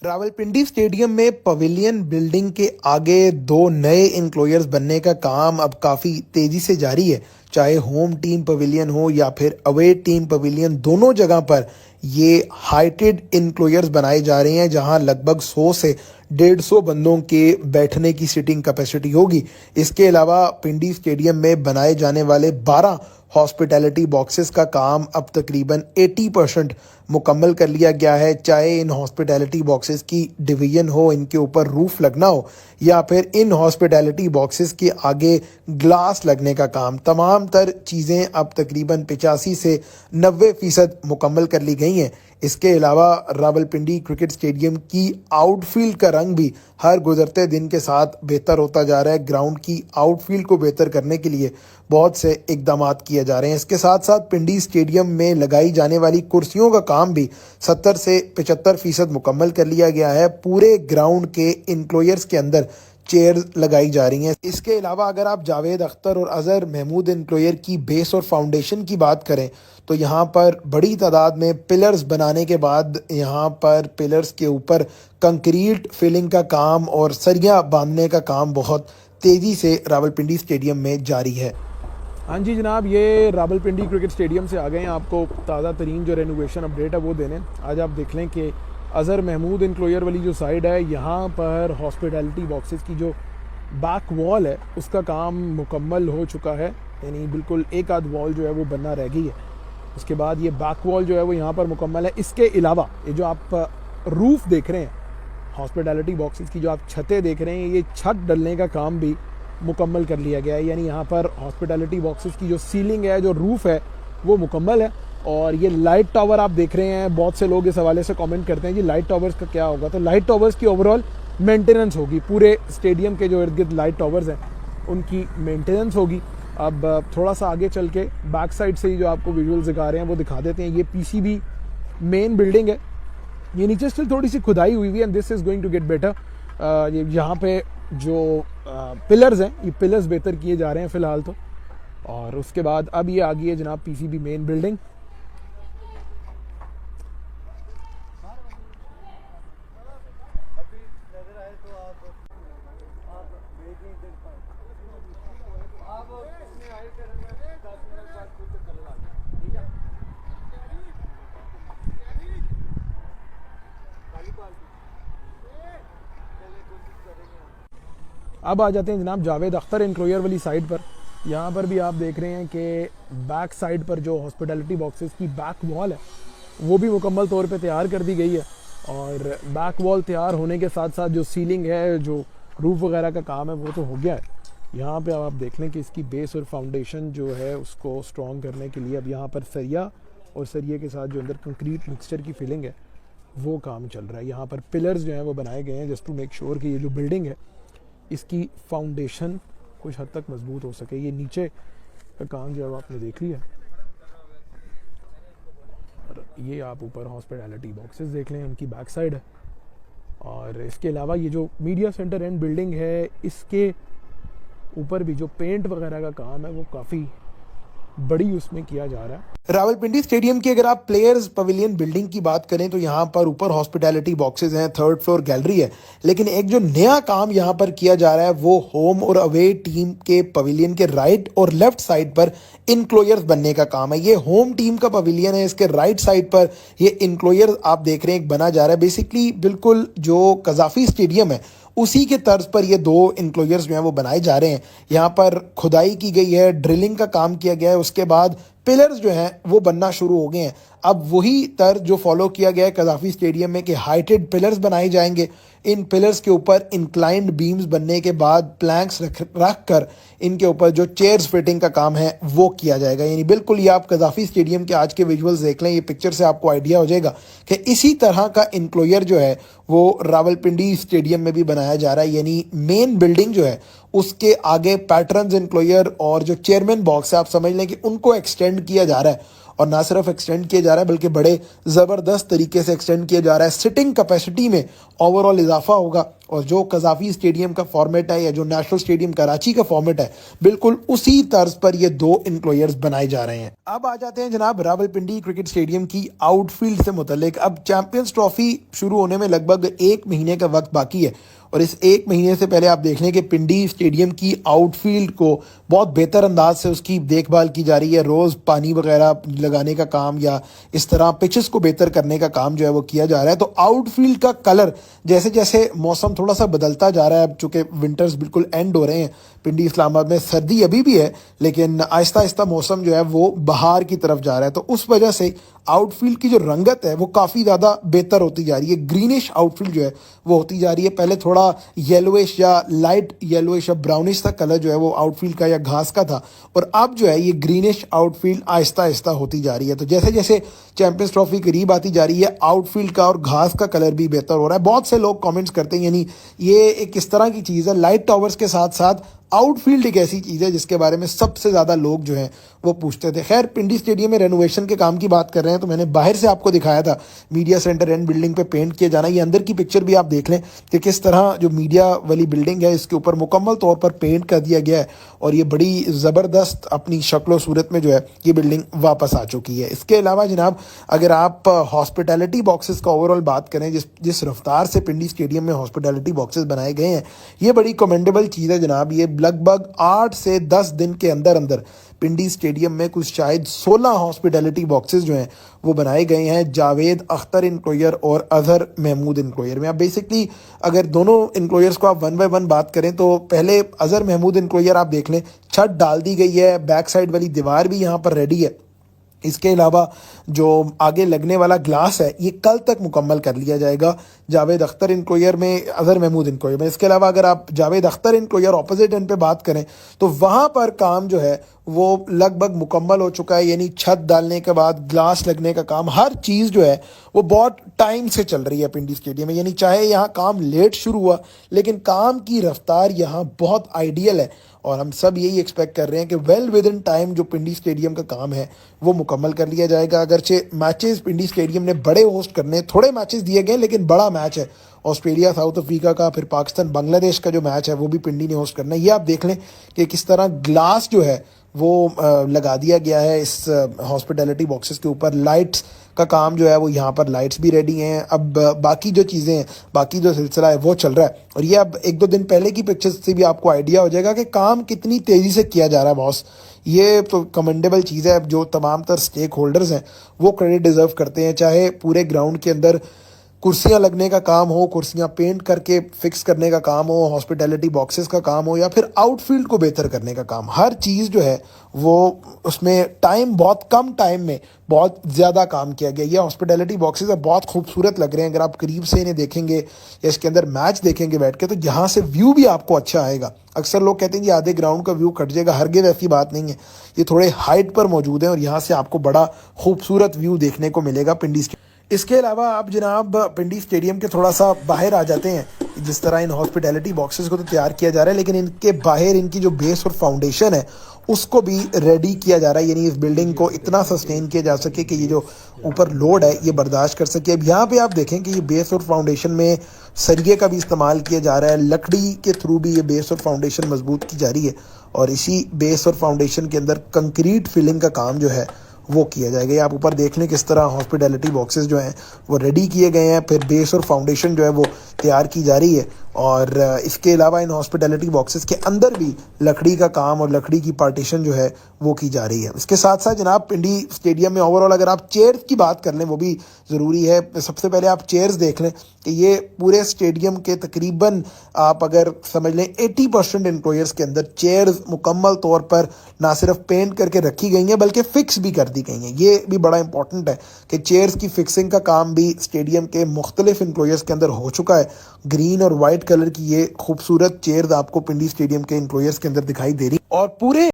Rawalpindi stadium में pavilion building के आगे दो नए इंक्लोयर्स बनने का काम अब काफी तेजी से जारी है। चाहे होम टीम पवेलियन हो या फिर अवे टीम पवेलियन, दोनों जगह पर ये हाइटेड इंक्लोयर्स बनाए जा रहे हैं, जहां लगभग 100 से 150 बंदों के बैठने की सीटिंग कैपेसिटी होगी। इसके अलावा पिंडी स्टेडियम में बनाए जाने वाले 12 हॉस्पिटैलिटी बॉक्सेस का काम अब तकरीबन 80% मुकम्मल कर लिया गया है। चाहे इन हॉस्पिटैलिटी बॉक्सेस की डिवीजन हो, इनके ऊपर रूफ लगना हो, या फिर इन हॉस्पिटैलिटी बॉक्सेस के आगे ग्लास लगने का काम, तमाम तर चीज़ें अब तकरीबन 85 से 90% मुकम्मल कर ली गई हैं। इसके अलावा रावलपिंडी क्रिकेट स्टेडियम की आउटफील्ड का रंग भी हर गुजरते दिन के साथ बेहतर होता जा रहा है। ग्राउंड की आउटफील्ड को बेहतर करने के लिए बहुत से इकदाम किए जा रहे हैं। इसके साथ साथ पिंडी स्टेडियम में लगाई जाने वाली कुर्सियों का काम भी 70 से 75% मुकम्मल कर लिया गया है। पूरे ग्राउंड के इंक्लोयर्स के अंदर चेयर लगाई जा रही हैं। इसके अलावा अगर आप जावेद अख्तर और अजहर महमूद इंक्लोयर की बेस और फाउंडेशन की बात करें तो यहाँ पर बड़ी तादाद में पिलर्स बनाने के बाद यहाँ पर पिलर्स के ऊपर कंक्रीट फिलिंग का काम और सरिया बांधने का काम बहुत तेज़ी से रावलपिंडी स्टेडियम में जारी है। हाँ जी जनाब, ये रावलपिंडी क्रिकेट स्टेडियम से आ गए हैं आपको ताज़ा तरीन जो रेनोवेशन अपडेट है वो देने। आज आप देख लें कि अजहर महमूद इंक्लोयर वाली जो साइड है, यहाँ पर हॉस्पिटैलिटी बॉक्सेस की जो बैक वॉल है उसका काम मुकम्मल हो चुका है, यानी बिल्कुल एक आध वॉल जो है वो बनना रह गई है। उसके बाद ये बैक वॉल जो है वो यहाँ पर मुकम्मल है। इसके अलावा ये जो आप रूफ़ देख रहे हैं हॉस्पिटैलिटी बॉक्सेस की, जो आप छतें देख रहे हैं, ये छत डलने का काम भी मुकम्मल कर लिया गया है। यानी यहाँ पर हॉस्पिटैलिटी बॉक्सेस की जो सीलिंग है, जो रूफ़ है, वो मुकम्मल है। और ये लाइट टावर आप देख रहे हैं, बहुत से लोग इस हवाले से कमेंट करते हैं कि लाइट टावर्स का क्या होगा। तो लाइट टावर्स की ओवरऑल मेंटेनेंस होगी, पूरे स्टेडियम के जो इर्द गिर्द लाइट टावर्स हैं उनकी मेंटेनेंस होगी। अब थोड़ा सा आगे चल के बैक साइड से ही जो आपको विजुअल्स दिखा रहे हैं वो दिखा देते हैं। ये पीसीबी मेन बिल्डिंग है, ये नीचे स्टिल थोड़ी सी खुदाई हुई हुई है, and this is going to get better. यहाँ पे जो पिलर्स हैं, ये पिलर्स बेहतर किए जा रहे हैं फ़िलहाल तो। और उसके बाद अब ये आ गई है जनाब पीसीबी मेन बिल्डिंग। अब आ जाते हैं जनाब जावेद अख्तर इंक्लोयर वाली साइड पर। यहाँ पर भी आप देख रहे हैं कि बैक साइड पर जो हॉस्पिटैलिटी बॉक्सेस की बैक वॉल है वो भी मुकम्मल तौर पे तैयार कर दी गई है। और बैक वॉल तैयार होने के साथ साथ जो सीलिंग है, जो रूफ वगैरह का काम है वो तो हो गया है। यहाँ पे अब आप देख लें कि इसकी बेस और फाउंडेशन जो है उसको स्ट्रॉन्ग करने के लिए अब यहाँ पर सरिया और सरिये के साथ जो अंदर कंक्रीट मिक्सचर की फिलिंग है वो काम चल रहा है। यहाँ पर पिलर्स जो हैं वो बनाए गए हैं जस्ट टू मेक श्योर कि ये जो बिल्डिंग है इसकी फाउंडेशन कुछ हद तक मजबूत हो सके। ये नीचे का काम जो है आपने देख लिया, और ये आप ऊपर हॉस्पिटैलिटी बॉक्सेस देख लें, उनकी बैक साइड है। और इसके अलावा ये जो मीडिया सेंटर एंड बिल्डिंग है, इसके ऊपर भी जो पेंट वगैरह का काम है वो काफ़ी बड़ी उसमें किया जा रहा है। रावलपिंडी स्टेडियम की अगर आप प्लेयर्स पवेलियन बिल्डिंग की बात करें तो यहाँ पर ऊपर हॉस्पिटैलिटी बॉक्सेस हैं, 3rd फ्लोर गैलरी है। लेकिन एक जो नया काम यहाँ पर किया जा रहा है वो होम और अवे टीम के पवेलियन के राइट और लेफ्ट साइड पर इंक्लोयर्स बनने का काम है। ये होम टीम का पवेलियन है, इसके राइट साइड पर ये इंक्लोयर आप देख रहे हैं एक बना जा रहा है। बेसिकली बिल्कुल जो कजाफी स्टेडियम है उसी के तर्ज पर ये दो इंक्लोयर्स जो हैं वो बनाए जा रहे हैं। यहाँ पर खुदाई की गई है, ड्रिलिंग का काम किया गया है, उसके बाद पिलर्स जो हैं वो बनना शुरू हो गए हैं। अब वही तर्ज जो फॉलो किया गया है कजाफी स्टेडियम में कि हाइटेड पिलर्स बनाए जाएंगे। इन पिलर्स के ऊपर इंक्लाइंड बीम्स बनने के बाद प्लैंक्स रख कर इनके ऊपर जो चेयर्स फिटिंग का काम है वो किया जाएगा। यानी बिल्कुल ये आप कजाफी स्टेडियम के आज के विजुअल्स देख लें, ये पिक्चर से आपको आइडिया हो जाएगा कि इसी तरह का इंक्लोयर जो है वो रावलपिंडी स्टेडियम में भी बनाया जा रहा है। यानी मेन बिल्डिंग जो है उसके आगे पैटर्न्स इंक्लोयर और जो चेयरमैन बॉक्स है आप समझ लें कि उनको एक्सटेंड किया जा रहा है। और ना सिर्फ एक्सटेंड किया जा रहा है बल्कि बड़े ज़बरदस्त तरीके से एक्सटेंड किया जा रहा है। सिटिंग कैपेसिटी में ओवरऑल इजाफा होगा और जो कजाफी स्टेडियम का फॉर्मेट है या जो नेशनल स्टेडियम कराची का फॉर्मेट है, बिल्कुल उसी तर्ज पर ये दो इनक्लोयर्स बनाए जा रहे हैं। अब आ जाते हैं जनाब रावलपिंडी क्रिकेट स्टेडियम की आउटफील्ड से मुतल्लिक। अब चैंपियंस ट्रॉफी शुरू होने में लगभग 1 महीने का वक्त बाकी है और इस 1 महीने से पहले आप देख लें कि पिंडी स्टेडियम की आउटफील्ड को बहुत बेहतर अंदाज से उसकी देखभाल की जा रही है। रोज़ पानी वगैरह लगाने का काम या इस तरह पिचेस को बेहतर करने का काम जो है वो किया जा रहा है। तो आउटफील्ड का कलर जैसे जैसे मौसम थोड़ा सा बदलता जा रहा है, चूँकि विंटर्स बिल्कुल एंड हो रहे हैं, पिंडी इस्लामाबाद में सर्दी अभी भी है लेकिन आहिस्ता आहिस्ता मौसम जो है वो बाहर की तरफ जा रहा है, तो उस वजह से आउटफील्ड की जो रंगत है वो काफ़ी ज़्यादा बेहतर होती जा रही है। ग्रीनिश आउटफील्ड जो है वो होती जा रही है। पहले थोड़ा येलोइश या लाइट येलोइश या ब्राउनिश सा कलर जो है वो आउटफील्ड का या घास का था और अब जो है ये ग्रीनिश आउटफील्ड आहिस्ता आहिस्ता होती जा रही है। तो जैसे जैसे चैंपियंस ट्रॉफी करीब आती जा रही है, आउटफील्ड का और घास का कलर भी बेहतर हो रहा है। बहुत से लोग कमेंट्स करते हैं, यानी ये एक इस तरह की चीज़ है, लाइट टावर्स के साथ साथ आउटफील्ड एक ऐसी चीज़ है जिसके बारे में सबसे ज़्यादा लोग जो हैं वो पूछते थे। खैर, पिंडी स्टेडियम में रेनोवेशन के काम की बात कर रहे हैं तो मैंने बाहर से आपको दिखाया था मीडिया सेंटर एंड बिल्डिंग पे पेंट किया जाना। ये अंदर की पिक्चर भी आप देख लें कि किस तरह जो मीडिया वाली बिल्डिंग है इसके ऊपर मुकम्मल तौर पर पेंट कर दिया गया है और ये बड़ी ज़बरदस्त अपनी शक्ल सूरत में जो है ये बिल्डिंग वापस आ चुकी है। इसके अलावा जनाब अगर आप हॉस्पिटैलिटी बॉक्सेस का ओवरऑल बात करें, जिस रफ्तार से पिंडी स्टेडियम में हॉस्पिटैलिटी बॉक्सेस बनाए गए हैं, ये बड़ी कमेंडेबल चीज़ है जनाब। ये लगभग 8 से 10 दिन के अंदर अंदर पिंडी स्टेडियम में कुछ शायद 16 हॉस्पिटैलिटी बॉक्सेस जो हैं वो बनाए गए हैं जावेद अख्तर इनक्लोयर और अजहर महमूद इनक्लोयर में। अब बेसिकली अगर दोनों इनक्लोयर्स को आप 1 बाय 1 बात करें तो पहले अजहर महमूद इनक्लोयर आप देख लें, छत डाल दी गई है, बैक साइड वाली दीवार भी यहाँ पर रेडी है। इसके अलावा जो आगे लगने वाला ग्लास है ये कल तक मुकम्मल कर लिया जाएगा जावेद अख्तर इनक्लोयर में, अजहर महमूद इनक्लोयर में। इसके अलावा अगर आप जावेद अख्तर इनक्लोयर ऑपोजिट एंड पे बात करें तो वहाँ पर काम जो है वो लगभग मुकम्मल हो चुका है, यानी छत डालने के बाद ग्लास लगने का काम, हर चीज़ जो है वो बहुत टाइम से चल रही है पिंडी स्टेडियम में। यानी चाहे यहाँ काम लेट शुरू हुआ लेकिन काम की रफ्तार यहाँ बहुत आइडियल है और हम सब यही एक्सपेक्ट कर रहे हैं कि वेल विद इन टाइम जो पिंडी स्टेडियम का काम है वो मुकम्मल कर लिया जाएगा। अगरचे मैचेस पिंडी स्टेडियम ने बड़े होस्ट करने, थोड़े मैचेस दिए गए लेकिन बड़ा मैच है ऑस्ट्रेलिया साउथ अफ्रीका का, फिर पाकिस्तान बांग्लादेश का जो मैच है वो भी पिंडी ने होस्ट करना है। ये आप देख लें कि किस तरह ग्लास जो है वो लगा दिया गया है इस हॉस्पिटैलिटी बॉक्सेस के ऊपर। लाइट्स का काम जो है वो यहाँ पर लाइट्स भी रेडी हैं। अब बाकी जो चीज़ें हैं, बाकी जो सिलसिला है वो चल रहा है और ये अब 1-2 दिन पहले की पिक्चर्स से भी आपको आइडिया हो जाएगा कि काम कितनी तेज़ी से किया जा रहा है बॉस। ये तो कमेंडेबल चीज़ है। जो तमाम तर स्टेक होल्डर्स हैं वो क्रेडिट डिज़र्व करते हैं, चाहे पूरे ग्राउंड के अंदर कुर्सियां लगने का काम हो, कुर्सियां पेंट करके फिक्स करने का काम हो, हॉस्पिटैलिटी बॉक्सेस का काम हो या फिर आउटफील्ड को बेहतर करने का काम। हर चीज़ जो है वो उसमें टाइम, बहुत कम टाइम में बहुत ज़्यादा काम किया गया। ये हॉस्पिटैलिटी बॉक्सेस बहुत खूबसूरत लग रहे हैं। अगर आप करीब से इन्हें देखेंगे या इसके अंदर मैच देखेंगे बैठ के तो यहाँ से व्यू भी आपको अच्छा आएगा। अक्सर लोग कहते हैं कि आधे ग्राउंड का व्यू कट जाएगा, हरगिज़ ऐसी बात नहीं है। ये थोड़े हाइट पर मौजूद है और यहाँ से आपको बड़ा खूबसूरत व्यू देखने को मिलेगा पिंडी स्टेडियम। इसके अलावा आप जनाब पिंडी स्टेडियम के थोड़ा सा बाहर आ जाते हैं। जिस तरह इन हॉस्पिटैलिटी बॉक्सेस को तो तैयार किया जा रहा है लेकिन इनके बाहर इनकी जो बेस और फाउंडेशन है उसको भी रेडी किया जा रहा है, यानी इस बिल्डिंग को इतना सस्टेन किया जा सके कि ये जो ऊपर लोड है ये बर्दाश्त कर सके। अब यहाँ पे आप देखें कि ये बेस और फाउंडेशन में सरिये का भी इस्तेमाल किया जा रहा है, लकड़ी के थ्रू भी ये बेस और फाउंडेशन मजबूत की जा रही है और इसी बेस और फाउंडेशन के अंदर कंक्रीट फिलिंग का काम जो है वो किया जाएगा। ये आप ऊपर देख लें किस तरह हॉस्पिटैलिटी बॉक्सेस जो हैं वो रेडी किए गए हैं, फिर बेस और फाउंडेशन जो है वो तैयार की जा रही है और इसके अलावा इन हॉस्पिटैलिटी बॉक्सेस के अंदर भी लकड़ी का काम और लकड़ी की पार्टीशन जो है वो की जा रही है। इसके साथ साथ जनाब पिंडी स्टेडियम में ओवरऑल अगर आप चेयर्स की बात कर लें वो भी ज़रूरी है। सबसे पहले आप चेयर्स देख लें कि ये पूरे स्टेडियम के तकरीबन आप अगर समझ लें 80% इनक्लोयर्स के अंदर चेयर्स मुकम्मल तौर पर ना सिर्फ पेंट करके रखी गई हैं बल्कि फ़िक्स भी कर दी गई हैं। ये भी बड़ा इंपॉर्टेंट है कि चेयर्स की फिक्सिंग का काम भी स्टेडियम के मुख्तलिफ इनक्लोयर्स के अंदर हो चुका है। ग्रीन और वाइट कलर की ये खूबसूरत चेयर्स आपको पिंडी स्टेडियम के इनक्लोयर्स के अंदर दिखाई दे रही और पूरे